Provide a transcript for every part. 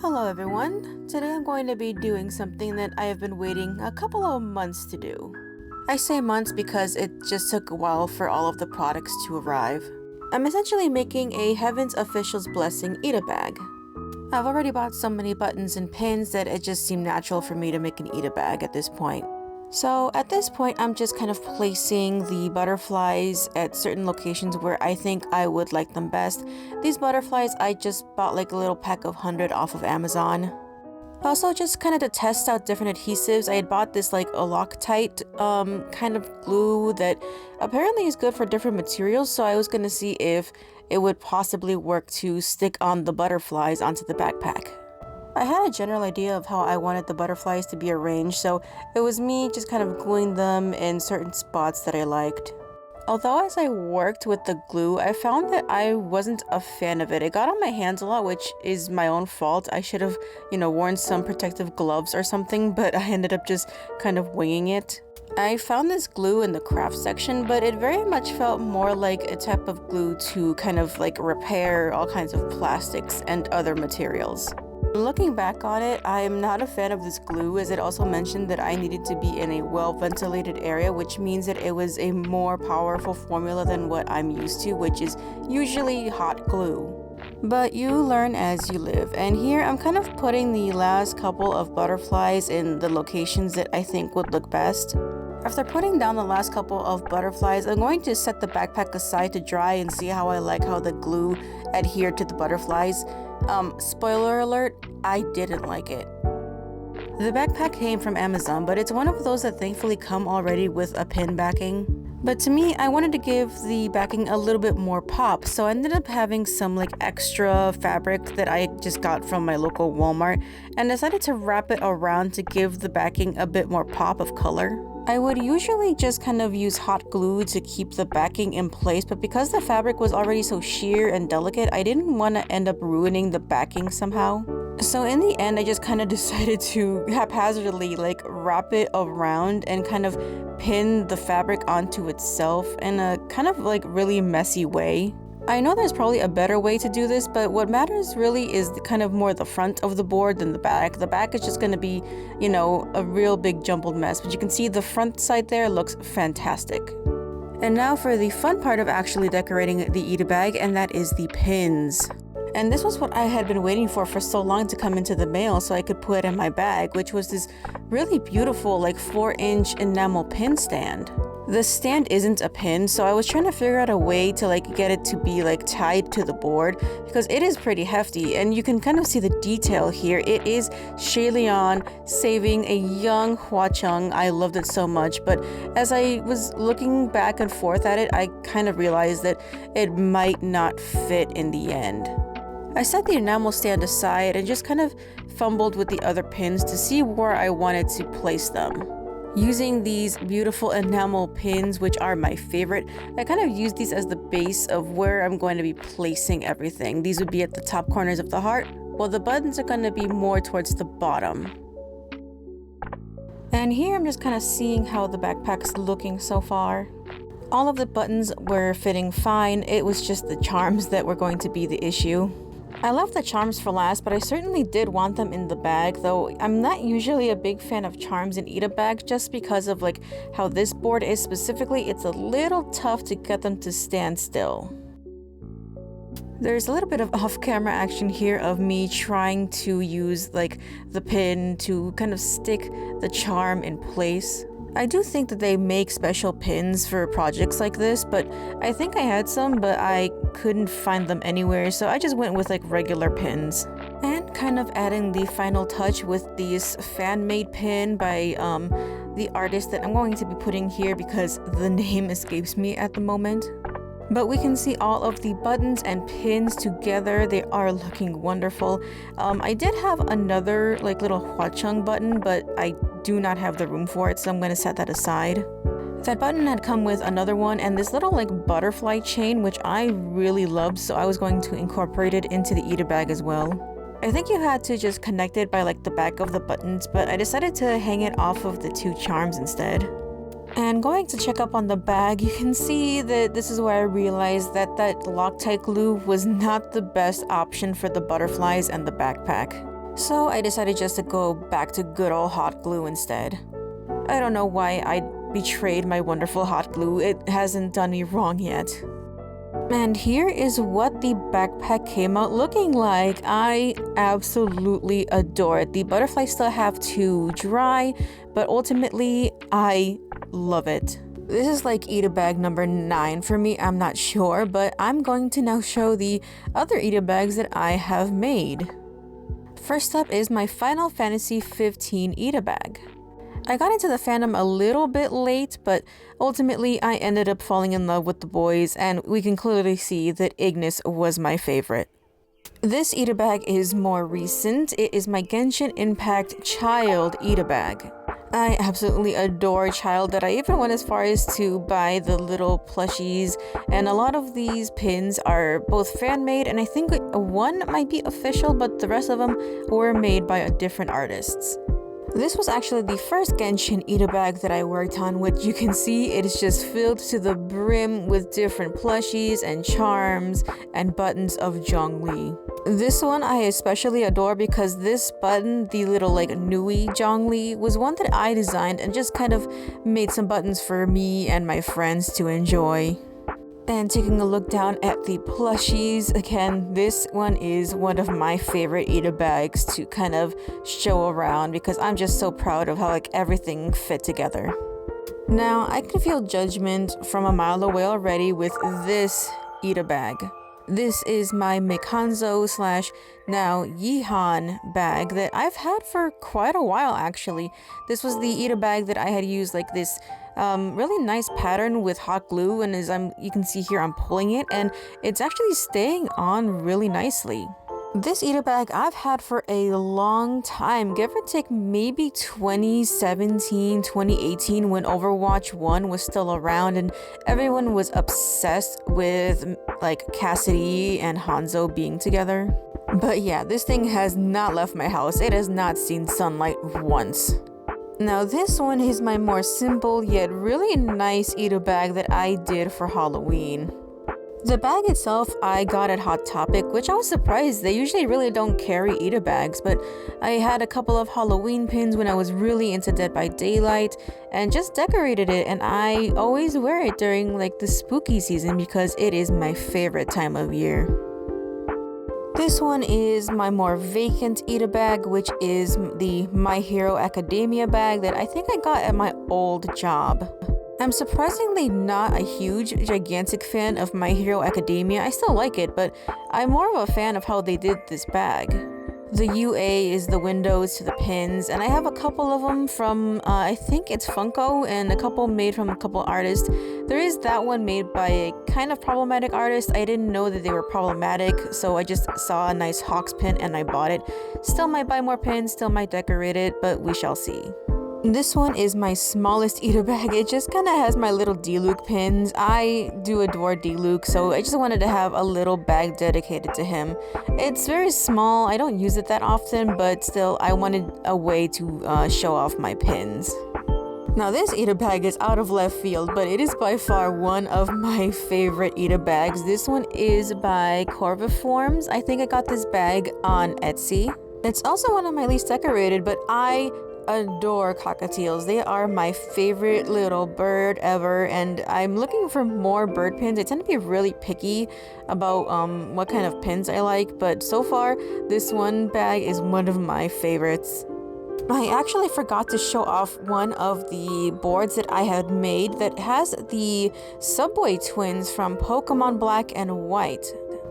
Hello everyone, today I'm going to be doing something that I have been waiting a couple of months to do. I say months because it just took a while for all of the products to arrive. I'm essentially making a Heaven's Official's Blessing Eat-A bag. I've already bought so many buttons and pins that it just seemed natural for me to make an Eat-A bag at this point. So at this point, I'm just kind of placing the butterflies at certain locations where I think I would like them best. These butterflies, I just bought like a little pack of 100 off of Amazon. Also, just kind of to test out different adhesives, I had bought this like a Loctite kind of glue that apparently is good for different materials. So I was going to see if it would possibly work to stick on the butterflies onto the backpack. I had a general idea of how I wanted the butterflies to be arranged, so it was me just kind of gluing them in certain spots that I liked. Although as I worked with the glue, I found that I wasn't a fan of it. It got on my hands a lot, which is my own fault. I should have, worn some protective gloves or something, but I ended up just kind of winging it. I found this glue in the craft section, but it very much felt more like a type of glue to kind of like repair all kinds of plastics and other materials. Looking back on it, I am not a fan of this glue, as it also mentioned that I needed to be in a well-ventilated area, which means that it was a more powerful formula than what I'm used to, which is usually hot glue. But you learn as you live, and here I'm kind of putting the last couple of butterflies in the locations that I think would look best. After putting down the last couple of butterflies, I'm going to set the backpack aside to dry and see how I like how the glue adhered to the butterflies. Spoiler alert, I didn't like it. The backpack came from Amazon, but it's one of those that thankfully come already with a pin backing. But to me, I wanted to give the backing a little bit more pop, so I ended up having some like extra fabric that I just got from my local Walmart and decided to wrap it around to give the backing a bit more pop of color. I would usually just kind of use hot glue to keep the backing in place, but because the fabric was already so sheer and delicate, I didn't want to end up ruining the backing somehow. So in the end, I just kind of decided to haphazardly like wrap it around and kind of pin the fabric onto itself in a kind of like really messy way. I know there's probably a better way to do this, but what matters really is kind of more the front of the board than the back. The back is just going to be, a real big jumbled mess, but you can see the front side there looks fantastic. And now for the fun part of actually decorating the Eat-A bag, and that is the pins. And this was what I had been waiting for so long to come into the mail so I could put it in my bag, which was this really beautiful like 4-inch enamel pin stand. The stand isn't a pin, so I was trying to figure out a way to like get it to be like tied to the board because it is pretty hefty, and you can kind of see the detail here. It is Shayleon saving a young Hua Chung. I loved it so much, but as I was looking back and forth at it, I kind of realized that it might not fit in the end. I set the enamel stand aside and just kind of fumbled with the other pins to see where I wanted to place them. Using these beautiful enamel pins, which are my favorite, I kind of use these as the base of where I'm going to be placing everything. These would be at the top corners of the heart, while the buttons are going to be more towards the bottom. And here I'm just kind of seeing how the backpack's looking so far. All of the buttons were fitting fine, it was just the charms that were going to be the issue. I left the charms for last, but I certainly did want them in the bag, though I'm not usually a big fan of charms in Eat-A bag just because of like how this board is specifically. It's a little tough to get them to stand still. There's a little bit of off-camera action here of me trying to use like the pin to kind of stick the charm in place. I do think that they make special pins for projects like this, but I think I had some, but I couldn't find them anywhere, so I just went with like regular pins. And kind of adding the final touch with these fan-made pin by the artist that I'm going to be putting here because the name escapes me at the moment. But we can see all of the buttons and pins together. They are looking wonderful. I did have another like little Hua Chung button, but I do not have the room for it, so I'm going to set that aside. That button had come with another one and this little like butterfly chain, which I really loved, so I was going to incorporate it into the Eat-A bag as well. I think you had to just connect it by like the back of the buttons, but I decided to hang it off of the two charms instead. And going to check up on the bag, you can see that this is where I realized that that Loctite glue was not the best option for the butterflies and the backpack. So I decided just to go back to good old hot glue instead. I don't know why I betrayed my wonderful hot glue. It hasn't done me wrong yet. And here is what the backpack came out looking like. I absolutely adore it. The butterflies still have to dry, but ultimately I love it. This is like Ita bag number 9 for me, I'm not sure, but I'm going to now show the other Ita bags that I have made. First up is my Final Fantasy 15 Ita bag. I got into the fandom a little bit late, but ultimately I ended up falling in love with the boys, and we can clearly see that Ignis was my favorite. This Ita bag is more recent. It is my Genshin Impact Child Ita bag. I absolutely adore Child, that I even went as far as to buy the little plushies, and a lot of these pins are both fan-made, and I think one might be official, but the rest of them were made by different artists. This was actually the first Genshin Ita bag that I worked on, which you can see it is just filled to the brim with different plushies and charms and buttons of Zhongli. This one I especially adore because this button, the little like Nui Zhongli, was one that I designed and just kind of made some buttons for me and my friends to enjoy. And taking a look down at the plushies, again, this one is one of my favorite Ita bags to kind of show around because I'm just so proud of how like everything fit together. Now, I can feel judgment from a mile away already with this Ita bag. This is my Mikanzo / now Yihan bag that I've had for quite a while actually. This was the Ita bag that I had used like this really nice pattern with hot glue, and as you can see here, I'm pulling it and it's actually staying on really nicely. This Ita bag I've had for a long time, give or take maybe 2017, 2018 when Overwatch 1 was still around and everyone was obsessed with like Cassidy and Hanzo being together. But yeah, this thing has not left my house. It has not seen sunlight once. Now this one is my more simple yet really nice Ita bag that I did for Halloween. The bag itself I got at Hot Topic, which I was surprised. They usually really don't carry Ita bags, but I had a couple of Halloween pins when I was really into Dead by Daylight and just decorated it, and I always wear it during like the spooky season because it is my favorite time of year. This one is my more vacant Ita bag, which is the My Hero Academia bag that I think I got at my old job. I'm surprisingly not a huge, gigantic fan of My Hero Academia. I still like it, but I'm more of a fan of how they did this bag. The UA is the windows to the pins, and I have a couple of them from, I think it's Funko, and a couple made from a couple artists. There is that one made by a kind of problematic artist. I didn't know that they were problematic, so I just saw a nice Hawks pin and I bought it. Still might buy more pins, still might decorate it, but we shall see. This one is my smallest Ita bag. It just kind of has my little Diluc pins. I do adore Diluc, so I just wanted to have a little bag dedicated to him. It's very small. I don't use it that often, but still, I wanted a way to show off my pins. Now this Ita bag is out of left field, but it is by far one of my favorite Ita bags. This one is by Corviforms. I think I got this bag on Etsy. It's also one of my least decorated, but I adore cockatiels. They are my favorite little bird ever, and I'm looking for more bird pins. I tend to be really picky about what kind of pins I like, but so far this one bag is one of my favorites. I actually forgot to show off one of the boards that I had made that has the Subway twins from Pokemon Black and White.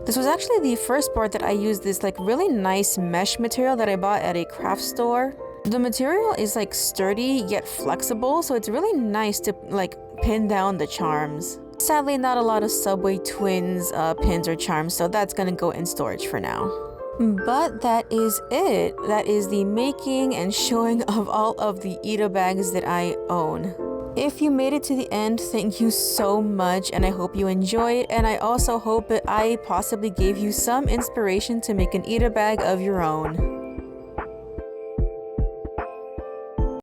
This was actually the first board that I used this like really nice mesh material that I bought at a craft store. The material is like sturdy yet flexible, so it's really nice to like pin down the charms. Sadly, not a lot of Subway Twins pins or charms, so that's gonna go in storage for now. But that is it. That is the making and showing of all of the Ita bags that I own. If you made it to the end, thank you so much, and I hope you enjoyed, and I also hope that I possibly gave you some inspiration to make an Ita bag of your own.